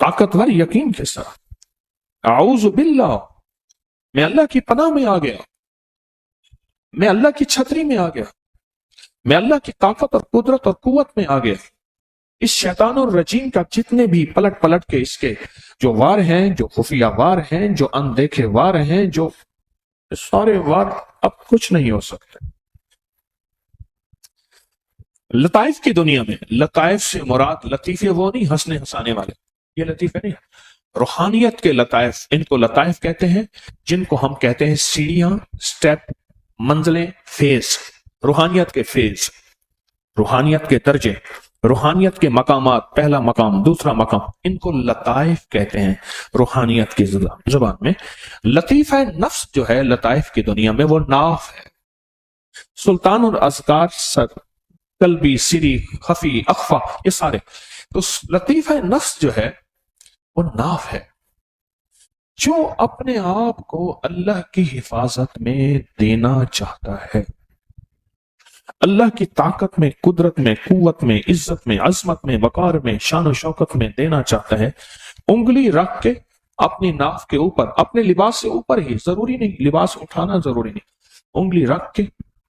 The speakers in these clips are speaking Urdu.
طاقتور یقین کے ساتھ اعوذ باللہ، میں اللہ کی پناہ میں آ گیا، میں اللہ کی چھتری میں آ گیا، میں اللہ کی طاقت اور قدرت اور قوت میں آ گیا۔ اس شیطان الرجیم کا جتنے بھی پلٹ پلٹ کے اس کے جو وار ہیں، جو خفیہ وار ہیں، جو اندیکھے وار ہیں، جو سارے وار اب کچھ نہیں ہو سکتے۔ لطائف کی دنیا میں لطائف سے مراد لطیفے وہ نہیں ہنسنے ہنسانے والے، یہ لطیفے نہیں، روحانیت کے لطائف، ان کو لطائف کہتے ہیں، جن کو ہم کہتے ہیں سیڑھیاں، سٹیپ، منزلیں، فیز، روحانیت کے فیز، روحانیت کے درجے، روحانیت کے مقامات، پہلا مقام، دوسرا مقام، ان کو لطائف کہتے ہیں روحانیت کی زبان میں۔ لطیفہ نفس جو ہے لطائف کی دنیا میں وہ ناف ہے۔ سلطان الاذکار، قلبی، سری، خفی، اخفا، یہ سارے، تو لطیفہ نفس جو ہے وہ ناف ہے، جو اپنے آپ کو اللہ کی حفاظت میں دینا چاہتا ہے، اللہ کی طاقت میں، قدرت میں، قوت میں، عزت میں، عظمت میں، وقار میں، شان و شوکت میں دینا چاہتا ہے۔ انگلی رکھ کے اپنی ناف کے اوپر، اپنے لباس سے اوپر ہی، ضروری نہیں لباس اٹھانا ضروری نہیں، انگلی رکھ کے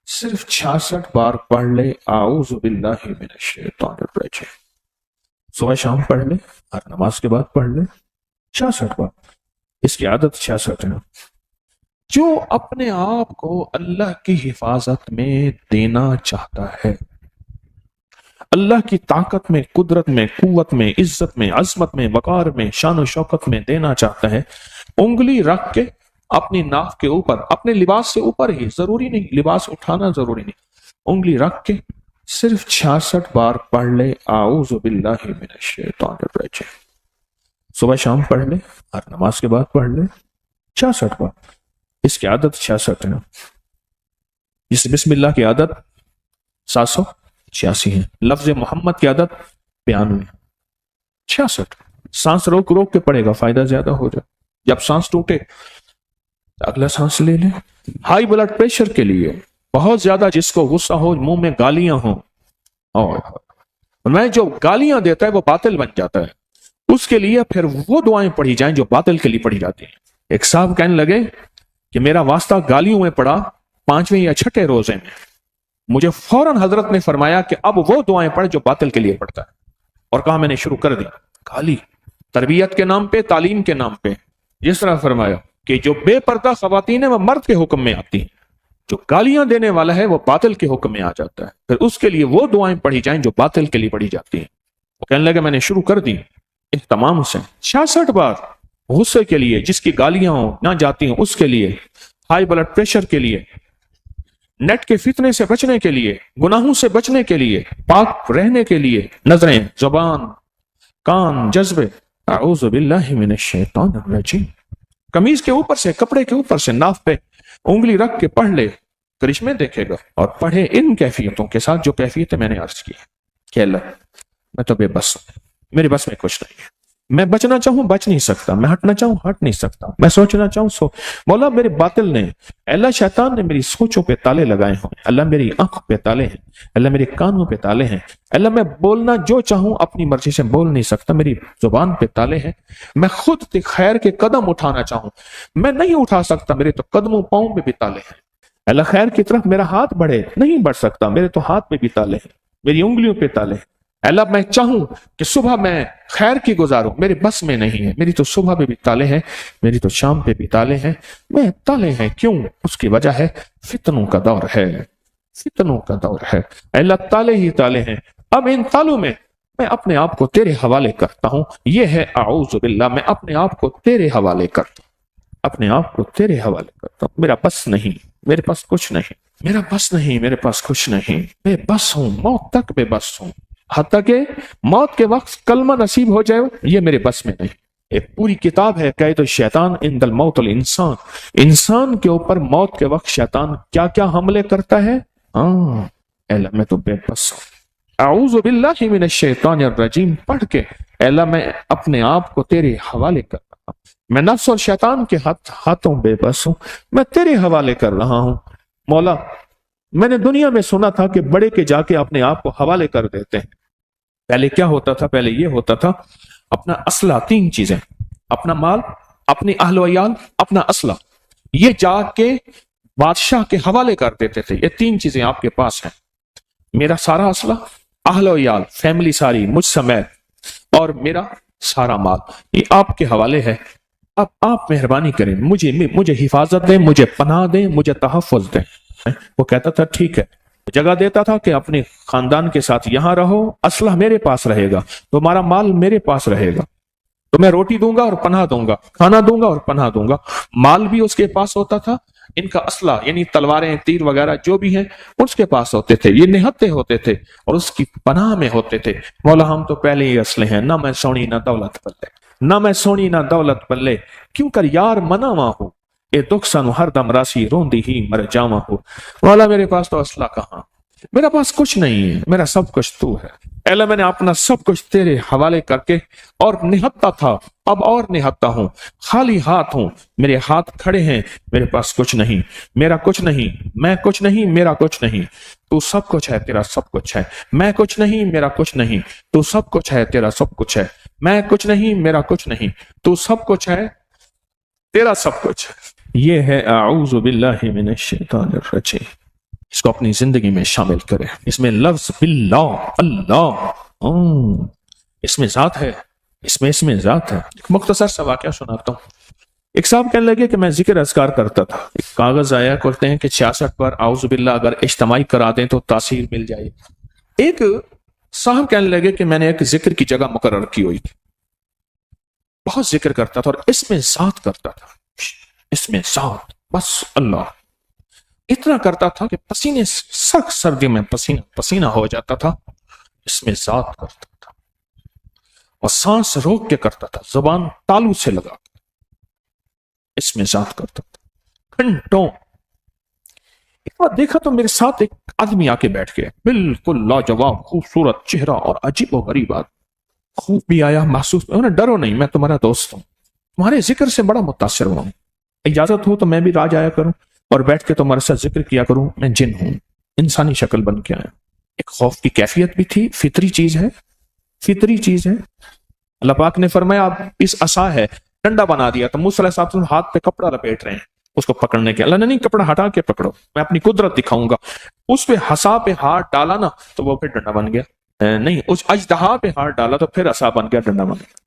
صرف 66 بار پڑھ لے اعوذ باللہ من الشیطان الرجیم۔ صبح شام پڑھ لے، ہر نماز کے بعد پڑھ لے 66 بار، اس کی عادت 66 ہے۔ جو اپنے آپ کو اللہ کی حفاظت میں دینا چاہتا ہے، اللہ کی طاقت میں، قدرت میں، قوت میں، عزت میں، عظمت میں، وقار میں، شان و شوکت میں دینا چاہتا ہے، انگلی رکھ کے اپنی ناف کے اوپر، اپنے لباس سے اوپر ہی، ضروری نہیں لباس اٹھانا ضروری نہیں، انگلی رکھ کے صرف 66 بار پڑھ لے اعوذ باللہ من الشیطان الرجیم۔ صبح شام پڑھ لے، ہر نماز کے بعد پڑھ لے 66 بار، اس کی عادت 66 ہے۔ جس بسم اللہ کی عادت 786 ہے، لفظ محمد کی عادت 92، 66۔ سانس روک روک کے پڑے گا، فائدہ زیادہ ہو جائے۔ جب سانس ٹوٹے اگلا سانس لے لیں۔ ہائی بلڈ پریشر کے لیے بہت زیادہ جس کو غصہ ہو، منہ میں گالیاں ہوں، اور میں جو گالیاں دیتا ہے وہ باطل بن جاتا ہے، اس کے لیے پھر وہ دعائیں پڑھی جائیں جو باطل کے لیے پڑھی جاتی ہیں۔ ایک صاحب کہنے لگے کہ میرا واسطہ گالیوں میں پڑا 5ویں یا 6ٹھے روزے میں، مجھے فوراً حضرت نے فرمایا کہ اب وہ دعائیں پڑھ جو باطل کے لیے پڑھتا ہے، اور کہا میں نے شروع کر دی گالی، تربیت کے نام پہ، تعلیم کے نام پہ۔ جس طرح فرمایا کہ جو بے پردہ خواتین ہیں وہ مرد کے حکم میں آتی ہیں، جو گالیاں دینے والا ہے وہ باطل کے حکم میں آ جاتا ہے، پھر اس کے لیے وہ دعائیں پڑھی جائیں جو باطل کے لیے پڑھی جاتی ہیں۔ وہ کہنے لگا میں نے شروع کر دی اہتمام سے 66 بار، غصے کے لیے، جس کی گالیاں ہوں نہ جاتی ہوں اس کے لیے، ہائی بلڈ پریشر کے لیے، نیٹ کے فتنے سے بچنے کے لیے، گناہوں سے بچنے کے لیے، پاک رہنے کے لیے، نظریں، زبان، کان، جذبے، اعوذ باللہ من الشیطان الرجیم۔ قمیض کے اوپر سے، کپڑے کے اوپر سے ناف پہ انگلی رکھ کے پڑھ لے، کرشمے دیکھے گا۔ اور پڑھے ان کیفیتوں کے ساتھ جو کیفیتیں میں نے عرض کی کہ اللہ میں تو بے بس ہوں، میری بس میں کچھ نہیں ہے، میں بچنا چاہوں بچ نہیں سکتا، میں ہٹنا چاہوں ہٹ نہیں سکتا، میں سوچنا چاہوں مولا میرے باطل نے، اللہ شیطان نے میری سوچوں پہ تالے لگائے ہوں، اللہ میری آنکھ پہ تالے ہیں، اللہ میرے کانوں پہ تالے ہیں، اللہ میں بولنا جو چاہوں اپنی مرضی سے بول نہیں سکتا، میری زبان پہ تالے ہیں، میں خود خیر کے قدم اٹھانا چاہوں میں نہیں اٹھا سکتا، میرے تو قدموں پاؤں پہ بھی تالے ہیں، اللہ خیر کی طرف میرا ہاتھ بڑھے نہیں بڑھ سکتا، میرے تو ہاتھ پہ بھی تالے ہیں، میری انگلیوں پہ تالے ہیں، اللہ میں چاہوں کہ صبح میں خیر کی گزاروں، میرے بس میں نہیں ہے، میری تو صبح پہ بھی تالے ہیں، میری تو شام پہ بھی تالے ہیں، میں تالے ہیں کیوں؟ اس کی وجہ ہے فتنوں کا دور ہے، فتنوں کا دور ہے، اللہ تالے ہی تالے ہیں۔ اب ان تالوں میں میں اپنے آپ کو تیرے حوالے کرتا ہوں، یہ ہے اعوذ باللہ، میں اپنے آپ کو تیرے حوالے کرتا ہوں، اپنے آپ کو تیرے حوالے کرتا ہوں، میرا بس نہیں، میرے پاس کچھ نہیں، میرا بس نہیں، میرے پاس کچھ نہیں، بے بس ہوں، موت تک بے بس ہوں، حتیٰ کہ موت کے وقت کلمہ نصیب ہو جائے یہ میرے بس میں نہیں۔ ایک پوری کتاب ہے قید الشیطان عند الموت الانسان، انسان کے اوپر موت کے وقت شیطان کیا کیا حملے کرتا ہے۔ اللہ میں تو بے بس ہوں، اعوذ باللہ من الشیطان الرجیم پڑھ کے اللہ میں اپنے آپ کو تیرے حوالے کر رہا ہوں، میں نفس اور شیطان کے ہاتھوں بے بس ہوں، میں تیرے حوالے کر رہا ہوں۔ مولا میں نے دنیا میں سنا تھا کہ بڑے کے جا کے اپنے آپ کو حوالے کر دیتے ہیں، پہلے کیا ہوتا تھا؟ پہلے یہ ہوتا تھا اپنا اسلحہ، 3 چیزیں، اپنا مال، اپنی اہل و عیال، اپنا اسلحہ، یہ جا کے بادشاہ کے حوالے کر دیتے تھے۔ یہ 3 چیزیں آپ کے پاس ہیں، میرا سارا اسلحہ، اہل و عیال، فیملی ساری مجھ سمیت، اور میرا سارا مال، یہ آپ کے حوالے ہے، اب آپ مہربانی کریں، مجھے حفاظت دیں، مجھے پناہ دیں، مجھے تحفظ دیں۔ وہ کہتا تھا ٹھیک ہے، جگہ دیتا تھا کہ اپنے خاندان کے ساتھ یہاں رہو، اسلحہ میرے پاس رہے گا، تمہارا مال میرے پاس رہے گا، تو میں روٹی دوں گا اور پناہ دوں گا، کھانا دوں گا اور پناہ دوں گا۔ مال بھی اس کے پاس ہوتا تھا، ان کا اسلحہ یعنی تلواریں، تیر وغیرہ جو بھی ہیں اس کے پاس ہوتے تھے، یہ نہتے ہوتے تھے اور اس کی پناہ میں ہوتے تھے۔ مولا ہم تو پہلے ہی اسلحے ہیں، نہ میں سونی نہ دولت بلے، نہ میں سونی نہ دولت بلے، کیوں کر یار مناواں ہو، اے دکھ سنو ہر دم راسی روندی ہی مر جاواں ہو۔ مولا میرے پاس تو اسلحہ کہاں، میرا پاس کچھ نہیں ہے، میرا سب کچھ تو ہے۔ اے اللہ میں نے اپنا سب کچھ تیرے حوالے کر کے اور نہتا تھا، اب اور نہتا ہوں، خالی ہاتھ ہوں، میرے ہاتھ کھڑے ہیں، میرے پاس کچھ نہیں، میرا کچھ نہیں، میں کچھ نہیں، میرا کچھ نہیں، تو سب کچھ ہے، تیرا سب کچھ ہے، میں کچھ نہیں، میرا کچھ نہیں، تو سب کچھ ہے، تیرا سب کچھ ہے، میں کچھ نہیں، میرا کچھ نہیں، تو سب کچھ ہے، تیرا سب کچھ ہے۔ یہ ہے اعوذ باللہ من الشیطان الرجیم، اس کو اپنی زندگی میں شامل کرے۔ اس میں لفظ باللہ، اللہ، اس میں ذات ہے، اس میں ذات ہے۔ ایک مختصر سا واقعہ سناتا ہوں۔ ایک صاحب کہنے لگے کہ میں ذکر اذکار کرتا تھا، ایک کاغذ آیا کرتے ہیں کہ 66 پر اعوذ باللہ اگر اجتماعی کرا دیں تو تاثیر مل جائے۔ ایک صاحب کہنے لگے کہ میں نے ایک ذکر کی جگہ مقرر کی ہوئی تھی، بہت ذکر کرتا تھا اور اس میں ذات کرتا تھا، اس میں ذات، بس اللہ، اتنا کرتا تھا کہ پسینے، سخت سردی میں پسینہ پسینہ ہو جاتا تھا، اس میں ذات کرتا تھا، اور سانس روک کے کرتا تھا، زبان تالو سے لگا کے اس میں ذات کرتا تھا گھنٹوں۔ ایک بار دیکھا تو میرے ساتھ ایک آدمی آ کے بیٹھ گیا، بالکل لاجواب، خوبصورت چہرہ اور عجیب و غریب بات، خوب بھی آیا، محسوس، ڈرو نہیں، میں تمہارا دوست ہوں، تمہارے ذکر سے بڑا متاثر ہوا ہوں، اجازت ہو تو میں بھی راج آیا کروں اور بیٹھ کے تمہارے ساتھ ذکر کیا کروں، میں جن ہوں، انسانی شکل بن کے آیا۔ ایک خوف کی کیفیت بھی تھی، فطری چیز ہے، فطری چیز ہے۔ اللہ پاک نے فرمایا آپ اس عصا ہے، ڈنڈا بنا دیا، تو موسیٰ علیہ السلام ہاتھ پہ کپڑا لپیٹ رہے ہیں اس کو پکڑنے کے، اللہ نے نہیں، کپڑا ہٹا کے پکڑو، میں اپنی قدرت دکھاؤں گا۔ اس پہ عصا پہ ہاتھ ڈالا نا تو وہ پھر ڈنڈا بن گیا، نہیں، اس اژدہا پہ ہاتھ ڈالا تو پھر عصا بن گیا، ڈنڈا بن گیا۔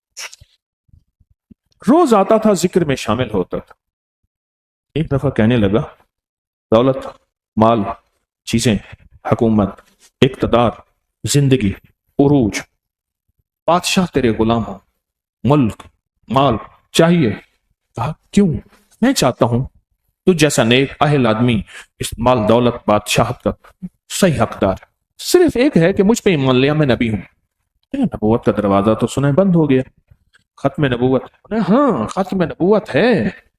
روز آتا تھا، ذکر میں شامل ہوتا تھا۔ ایک دفعہ کہنے لگا دولت، مال، چیزیں، حکومت، اقتدار، زندگی، عروج، بادشاہ تیرے غلام ہوں، ملک، مال چاہیے۔ کہا کیوں؟ میں چاہتا ہوں تو جیسا نیک اہل آدمی اس مال دولت بادشاہت کا صحیح حقدار ہے، صرف ایک ہے کہ مجھ پہ ایمان لیا، میں نبی ہوں۔ نبوت کا دروازہ تو سنے بند ہو گیا، ختم نبوت، ہاں ختم نبوت ہے،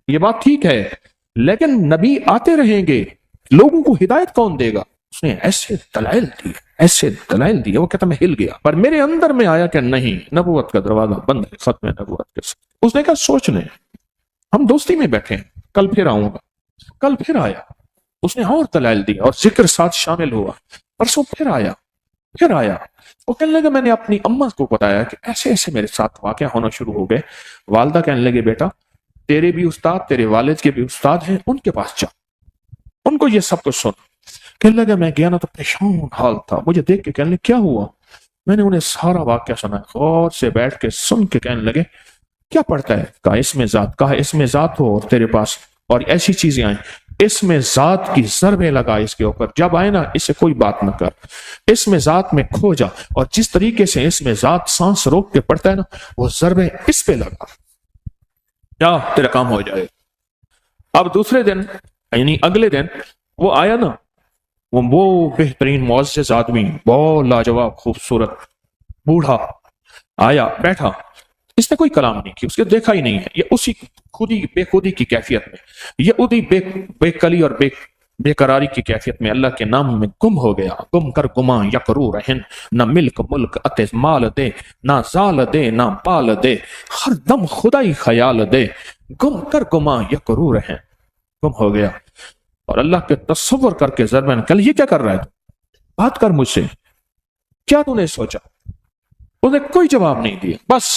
یہ بات ٹھیک ہے، لیکن نبی آتے رہیں گے، لوگوں کو ہدایت کون دے گا؟ اس نے ایسے دلائل دی، ایسے دلائل دی، وہ کہتا میں ہل گیا، پر میرے اندر میں آیا کہ نہیں، نبوت کا دروازہ بند ہے، ختم نبوت کے ساتھ۔ اس نے کہا سوچ لیں، ہم دوستی میں بیٹھے ہیں، کل پھر آؤں گا، کل پھر آیا، اس نے اور دلائل دی اور ذکر ساتھ شامل ہوا، پرسوں پھر آیا، پھر آیا، وہ کہنے لگا میں نے اپنی اماں کو بتایا کہ ایسے ایسے میرے ساتھ واقعہ ہونا شروع ہو گئے۔ والدہ کہنے لگے بیٹا تیرے بھی استاد، تیرے والد کے بھی استاد ہیں، ان کے پاس جا، ان کو یہ سب کچھ سن۔ کہنے لگا میں گیا نا تو پریشان حال تھا، مجھے دیکھ کے کہنے لگے کیا ہوا؟ میں نے انہیں سارا واقعہ سنا، غور سے بیٹھ کے سن کے کہنے لگے کیا پڑھتا ہے؟ کہا اس میں ذات، کہا اس میں ذات ہو اور تیرے پاس اور ایسی چیزیں آئیں، اس میں ذات کی ضربیں لگا اس کے اوپر، جب آئے نا اس سے کوئی بات نہ کر، اس میں ذات میں کھو جا، اور جس طریقے سے اس میں ذات سانس روک کے پڑتا ہے نا وہ ضربیں اس پہ لگا، کیا تیرا کام ہو جائے۔ اب دوسرے دن یعنی اگلے دن وہ آیا نا، وہ بہترین معزز آدمی، بہت لاجواب خوبصورت بوڑھا آیا، بیٹھا، اس نے کوئی کلام نہیں کی، اس کے دیکھا ہی نہیں ہے، یہ اسی خودی بے خودی کی کیفیت میں، یہ ادی بے کلی اور بے قراری کی کیفیت میں اللہ کے نام میں گم ہو گیا۔ گم کر گماں یکرو رہن، نہ ملک ملک اتے مال دے، نہ زال دے نہ بال دے، ہر دم خدائی خیال دے، گم کر گماں یکرو رہن، گم ہو گیا۔ اور اللہ کے تصور کر کے ضربن کل یہ کیا کر رہا ہے؟ بات کر مجھ سے، کیا تو نے سوچا؟ انہیں کوئی جواب نہیں دیا، بس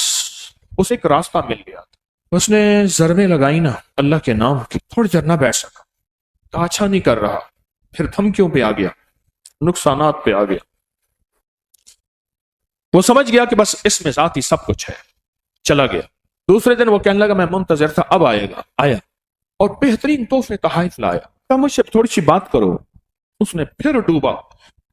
اسے ایک راستہ مل گیا تھا، اس نے ضربیں لگائی نا اللہ کے نام کی، تھوڑی دیر نہ بیٹھ سکا، تو اچھا نہیں کر رہا، پھر دھمکیوں پہ آ گیا، نقصانات پہ آ گیا، وہ سمجھ گیا کہ بس اس میں ذاتی سب کچھ ہے، چلا گیا۔ دوسرے دن وہ کہنے لگا میں منتظر تھا، اب آئے گا، آیا اور بہترین تحفے تحائف لایا، کہا مجھ سے تھوڑی سی بات کرو۔ اس نے پھر ڈوبا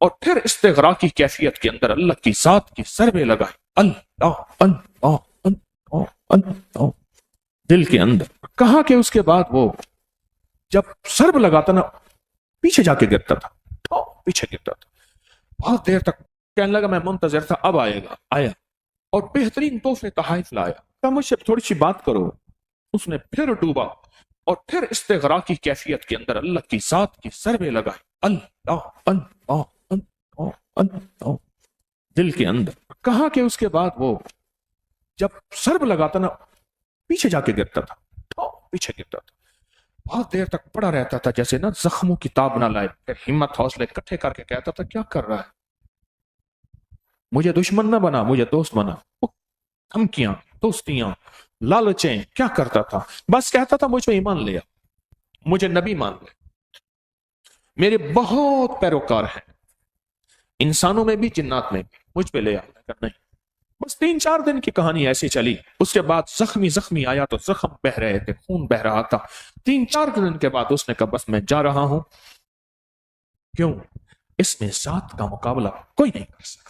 اور پھر استغراقی کیفیت کے اندر اللہ کی ذات کی ضربیں لگائی، اللہ اللہ اللہ اللہ دل کے اندر۔ کہا کہ اس کے بعد وہ جب ضرب لگاتا نا پیچھے جا کے گرتا تھا، پیچھے گرتا تھا، بہت دیر تک کہنے لگا میں منتظر تھا، اب آئے گا، آیا اور بہترین تحفے تحائف لایا، کہا مجھ سے تھوڑی سی بات کرو۔ اس نے پھر ڈوبا اور پھر استغراقی کیفیت کے اندر اللہ کی ذات کی ضربیں لگائی، اللہ اللہ اللہ اللہ دل کے اندر۔ کہا کہ اس کے بعد وہ جب ضرب لگاتا نا پیچھے جا کے گرتا تھا، پیچھے گرتا تھا، بہت دیر تک پڑا رہتا تھا، جیسے نا زخموں کی تاب نہ لائے، پھر ہمت حوصلے اکٹھے کر کے کہتا تھا کیا کر رہا ہے، مجھے دشمن نہ بنا، مجھے دوست بنا۔ دھمکیاں، دوستیاں، لالچیں، کیا کرتا تھا؟ بس کہتا تھا مجھ پہ ایمان لیا، مجھے نبی مان لے، میرے بہت پیروکار ہیں، انسانوں میں بھی جنات میں بھی، مجھ پہ لے آیا کر نہیں۔ بس 3-4 دن کی کہانی ایسی چلی، اس کے بعد زخمی آیا تو زخم بہ رہے تھے، خون بہ رہا تھا۔ 3-4 دن کے بعد اس نے کہا بس میں جا رہا ہوں، کیوں؟ اس میں ذات کا مقابلہ کوئی نہیں کر سکتا۔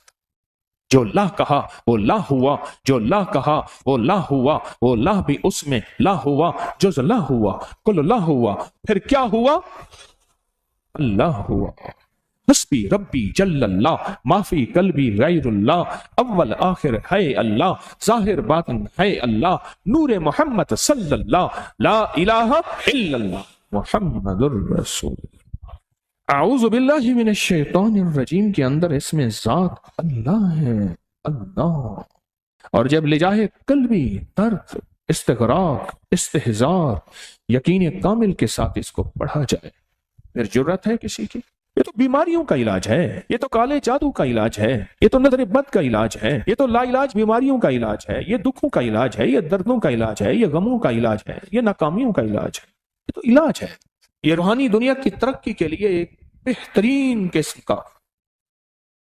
جو لا کہا وہ لا ہوا، جو لا کہا وہ لا ہوا، وہ لا بھی اس میں لا ہوا، جز لا ہوا کل لا ہوا، پھر کیا ہوا؟ اللہ ہوا۔ حسبی ربی جل اللہ، معافی قلبی غیر اللہ، اول آخر ہے اللہ، ظاہر باطن ہے اللہ، نور محمد صلی اللہ، لا الہ الا اللہ محمد الرسول۔ اعوذ باللہ من الشیطان الرجیم کے اندر اسم ذات اللہ ہے، اللہ۔ اور جب لجاہ قلبی، درد، استغراق، استحضار، یقین کامل کے ساتھ اس کو پڑھا جائے، پھر جرت ہے کسی کی؟ یہ تو بیماریوں کا علاج ہے، یہ تو کالے جادو کا علاج ہے، یہ تو نظر بد کا علاج ہے، یہ تو لا علاج بیماریوں کا علاج ہے، یہ دکھوں کا علاج ہے، یہ دردوں کا علاج ہے، یہ غموں کا علاج ہے، یہ ناکامیوں کا علاج ہے، یہ تو علاج ہے۔ یہ روحانی دنیا کی ترقی کے لیے ایک بہترین قسم کا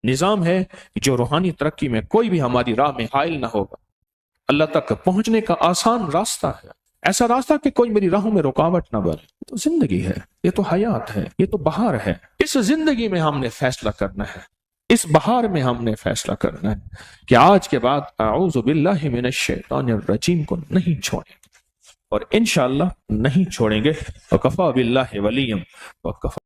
نظام ہے، جو روحانی ترقی میں کوئی بھی ہماری راہ میں حائل نہ ہوگا، اللہ تک پہنچنے کا آسان راستہ ہے، ایسا راستہ کہ کوئی میری راہوں میں رکاوٹ نہ بنے۔ یہ تو زندگی ہے، یہ تو حیات ہے، یہ تو بہار ہے۔ اس زندگی میں ہم نے فیصلہ کرنا ہے، اس بہار میں ہم نے فیصلہ کرنا ہے کہ آج کے بعد اعوذ باللہ من الشیطان الرجیم کو نہیں چھوڑیں گے، اور انشاءاللہ نہیں چھوڑیں گے۔ وکفی باللہ ولیم وکفی